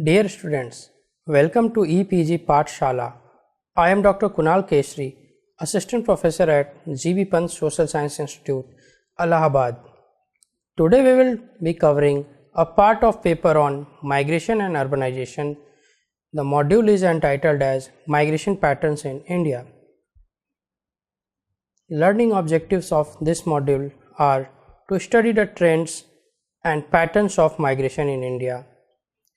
Dear students, welcome to EPG Pathshala. I am Dr. Kunal Keshri, Assistant Professor at GB Pant Social Science Institute, Allahabad. Today we will be covering a part of paper on migration and urbanization. The module is entitled as Migration Patterns in India. Learning objectives of this module are to study the trends and patterns of migration in India,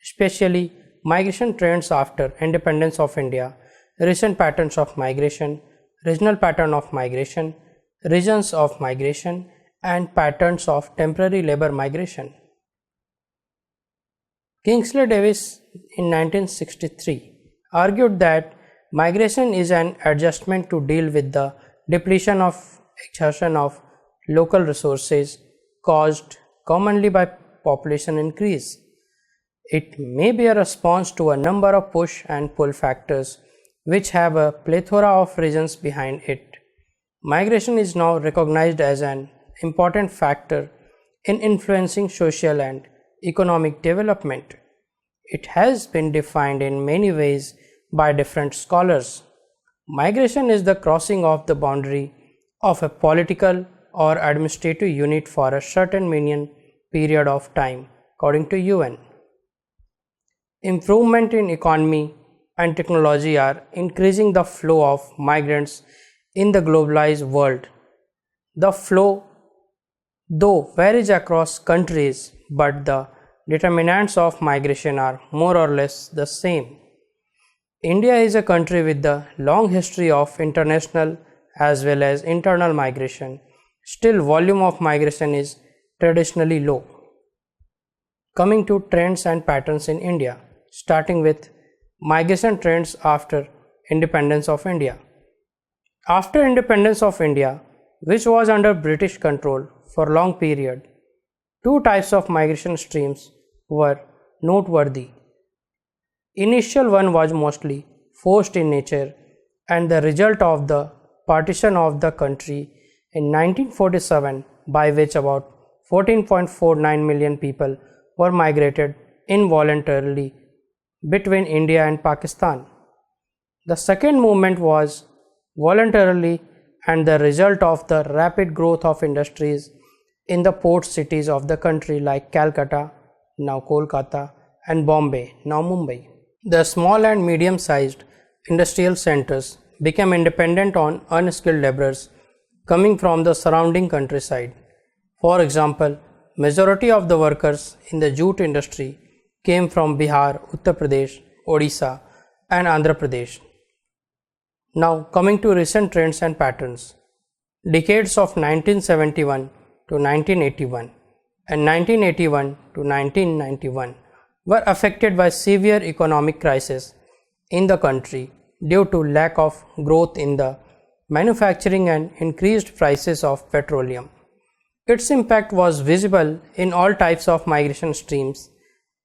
especially migration trends after independence of India, recent patterns of migration, regional pattern of migration, regions of migration, and patterns of temporary labor migration. Kingsley Davis in 1963 argued that migration is an adjustment to deal with the depletion of exhaustion of local resources caused commonly by population increase. It may be a response to a number of push and pull factors which have a plethora of reasons behind it. Migration is now recognized as an important factor in influencing social and economic development. It has been defined in many ways by different scholars. Migration is the crossing of the boundary of a political or administrative unit for a certain median period of time, according to UN. Improvement in economy and technology are increasing the flow of migrants in the globalized world. The flow, though, varies across countries, but the determinants of migration are more or less the same. India is a country with a long history of international as well as internal migration. Still, volume of migration is traditionally low. Coming to trends and patterns in India, starting with migration trends after independence of India. After independence of India, which was under British control for a long period, two types of migration streams were noteworthy. Initial one was mostly forced in nature and the result of the partition of the country in 1947, by which about 14.49 million people were migrated involuntarily between India and Pakistan. The second movement was voluntarily and the result of the rapid growth of industries in the port cities of the country like Calcutta, now Kolkata, and Bombay, now Mumbai. The small and medium-sized industrial centers became independent on unskilled laborers coming from the surrounding countryside. For example, majority of the workers in the jute industry came from Bihar, Uttar Pradesh, Odisha, and Andhra Pradesh. Now coming to recent trends and patterns. Decades of 1971 to 1981 and 1981 to 1991 were affected by severe economic crisis in the country due to lack of growth in the manufacturing and increased prices of petroleum. Its impact was visible in all types of migration streams.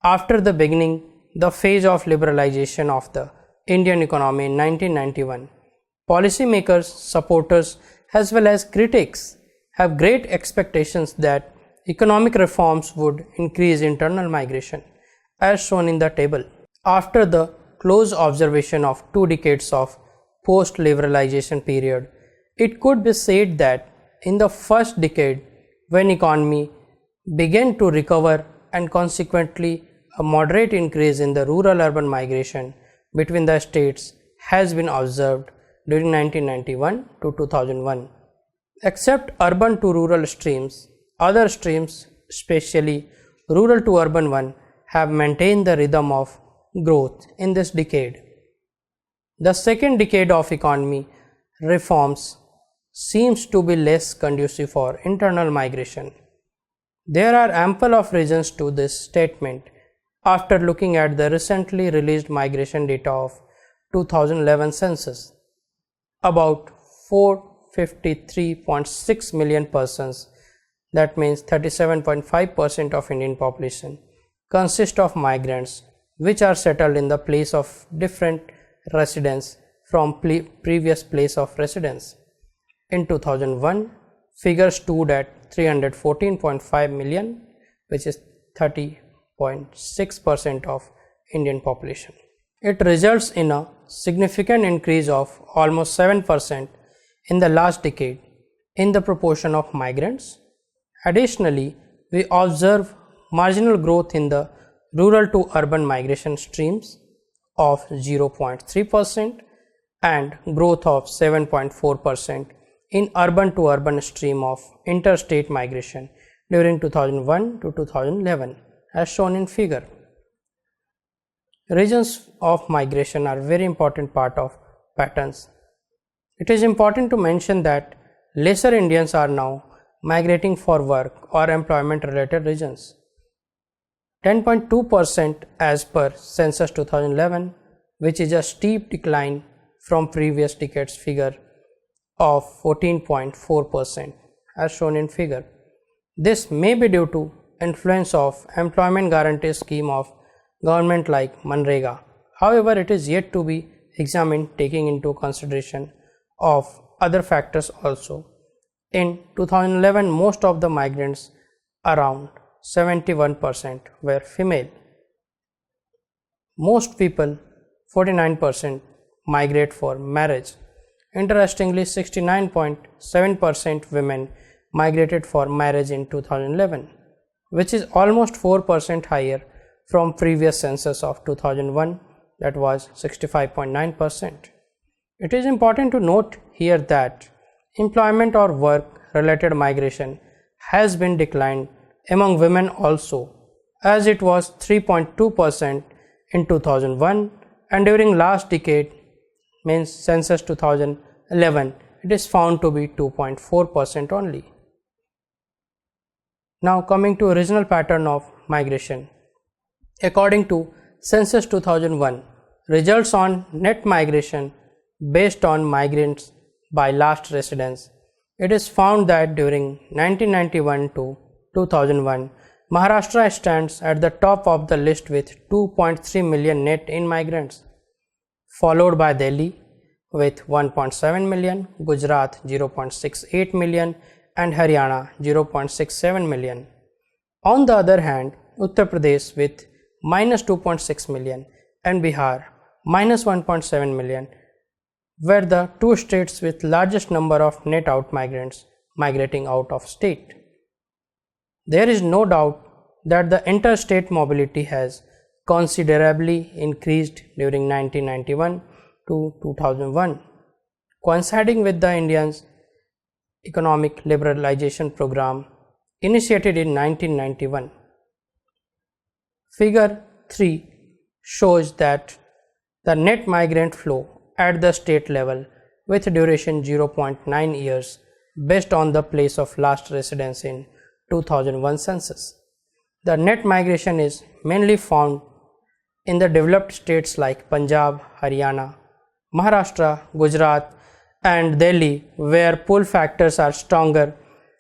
After the beginning, the phase of liberalization of the Indian economy in 1991, policymakers, supporters, as well as critics have great expectations that economic reforms would increase internal migration, as shown in the table. After the close observation of 2 decades of post-liberalization period, it could be said that in the first decade, when economy began to recover and consequently a moderate increase in the rural-urban migration between the states has been observed during 1991 to 2001. Except urban to rural streams, other streams, especially rural to urban one, have maintained the rhythm of growth in this decade. The second decade of economy reforms seems to be less conducive for internal migration. There are ample of reasons to this statement after looking at the recently released migration data of 2011 census. About 453.6 million persons, that means 37.5% of Indian population, consist of migrants which are settled in the place of different residence from previous place of residence. In 2001, figures stood at 314.5 million, which is 30.6% of Indian population. It results in a significant increase of almost 7% in the last decade in the proportion of migrants. Additionally, we observe marginal growth in the rural to urban migration streams of 0.3% and growth of 7.4% in urban to urban stream of interstate migration during 2001 to 2011 as shown in figure. Regions of migration are very important part of patterns. It is important to mention that lesser Indians are now migrating for work or employment related regions. 10.2% as per census 2011, which is a steep decline from previous decades figure of 14.4% as shown in figure. This may be due to influence of employment guarantee scheme of government like Manrega. However, it is yet to be examined taking into consideration of other factors also. In 2011, most of the migrants, around 71%, were female. Most people, 49%, migrate for marriage. Interestingly, 69.7% women migrated for marriage in 2011, which is almost 4% higher from previous census of 2001, that was 65.9%. It is important to note here that employment or work related migration has been declined among women also, as it was 3.2% in 2001 and during last decade, means census 2011, it is found to be 2.4% only. Now coming to regional pattern of migration. According to census 2001, results on net migration based on migrants by last residence, it is found that during 1991 to 2001, Maharashtra stands at the top of the list with 2.3 million net in migrants, followed by Delhi with 1.7 million, Gujarat 0.68 million and Haryana 0.67 million. On the other hand, Uttar Pradesh with minus 2.6 million and Bihar minus 1.7 million were the two states with largest number of net out migrants migrating out of state. There is no doubt that the interstate mobility has considerably increased during 1991 to 2001, coinciding with the India's economic liberalization program initiated in 1991. Figure 3 shows that the net migrant flow at the state level with duration 0.9 years based on the place of last residence in 2001 census. The net migration is mainly found in the developed states like Punjab, Haryana, Maharashtra, Gujarat and Delhi, where pull factors are stronger.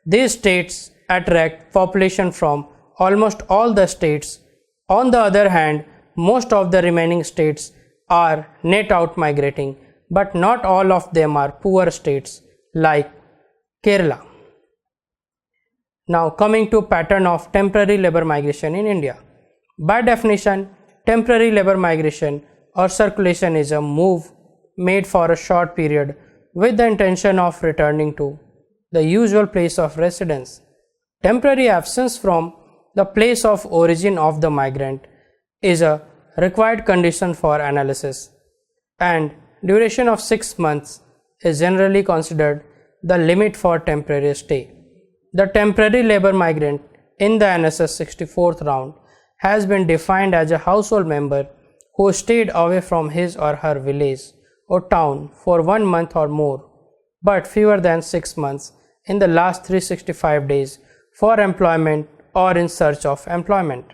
These states attract population from almost all the states. On the other hand, most of the remaining states are net out migrating, but not all of them are poor states like Kerala. Now coming to pattern of temporary labor migration in India. By definition, temporary labor migration or circulation is a move made for a short period with the intention of returning to the usual place of residence. Temporary absence from the place of origin of the migrant is a required condition for analysis, and duration of 6 months is generally considered the limit for temporary stay. The temporary labor migrant in the NSS 64th round has been defined as a household member who stayed away from his or her village or town for 1 month or more, but fewer than 6 months in the last 365 days for employment or in search of employment.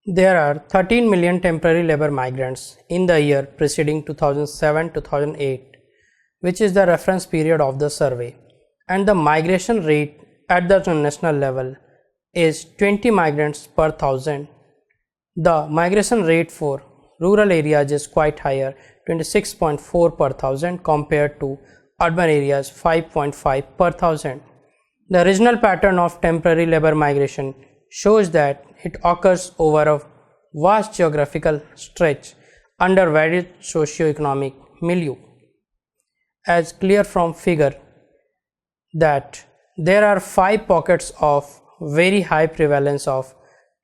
There are 13 million temporary labor migrants in the year preceding 2007-2008, which is the reference period of the survey, and the migration rate at the national level is 20 migrants per thousand. The migration rate for rural areas is quite higher, 26.4 per thousand compared to urban areas 5.5 per thousand. The regional pattern of temporary labor migration shows that it occurs over a vast geographical stretch under varied socio-economic milieu. As clear from figure that there are 5 pockets of very high prevalence of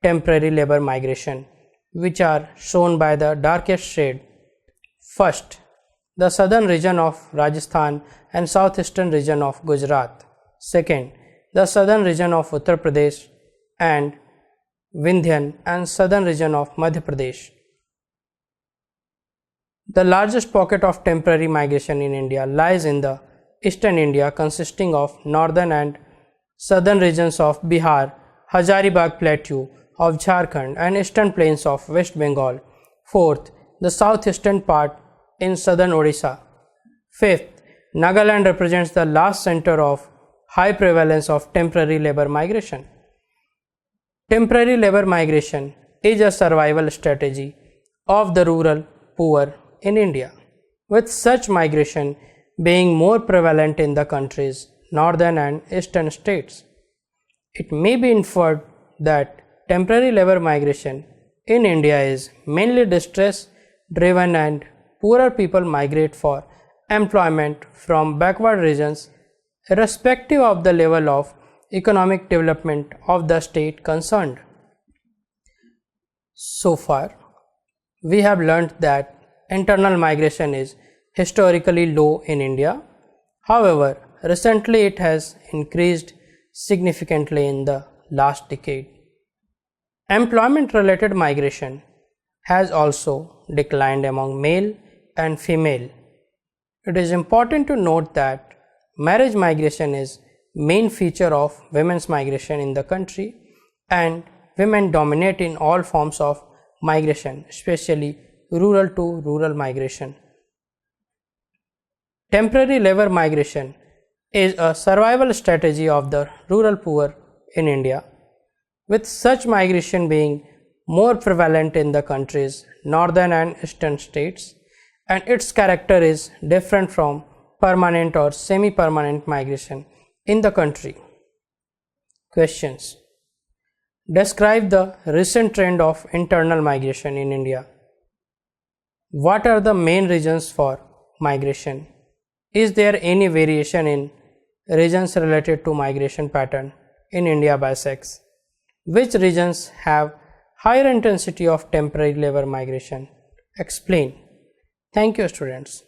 temporary labor migration, which are shown by the darkest shade. First, the southern region of Rajasthan and southeastern region of Gujarat. Second, the southern region of Uttar Pradesh and Vindhyan and southern region of Madhya Pradesh. The largest pocket of temporary migration in India lies in the eastern India, consisting of northern and southern regions of Bihar, Hazaribagh Plateau of Jharkhand and eastern plains of West Bengal. Fourth, the southeastern part in southern Odisha. Fifth, Nagaland represents the last center of high prevalence of temporary labor migration. Temporary labor migration is a survival strategy of the rural poor in India, with such migration being more prevalent in the country's northern and eastern states. It may be inferred that temporary labor migration in India is mainly distress driven and poorer people migrate for employment from backward regions irrespective of the level of economic development of the state concerned. So far, we have learnt that internal migration is historically low in India. However, recently it has increased significantly in the last decade. Employment related migration has also declined among male and female. It is important to note that marriage migration is main feature of women's migration in the country, and women dominate in all forms of migration, especially rural to rural migration. Temporary labor migration is a survival strategy of the rural poor in India, with such migration being more prevalent in the country's northern and eastern states, and its character is different from permanent or semi-permanent migration in the country. Questions. Describe the recent trend of internal migration in India. What are the main reasons for migration? Is there any variation in regions related to migration pattern in India by sex? Which regions have higher intensity of temporary labor migration? Explain. Thank you, students.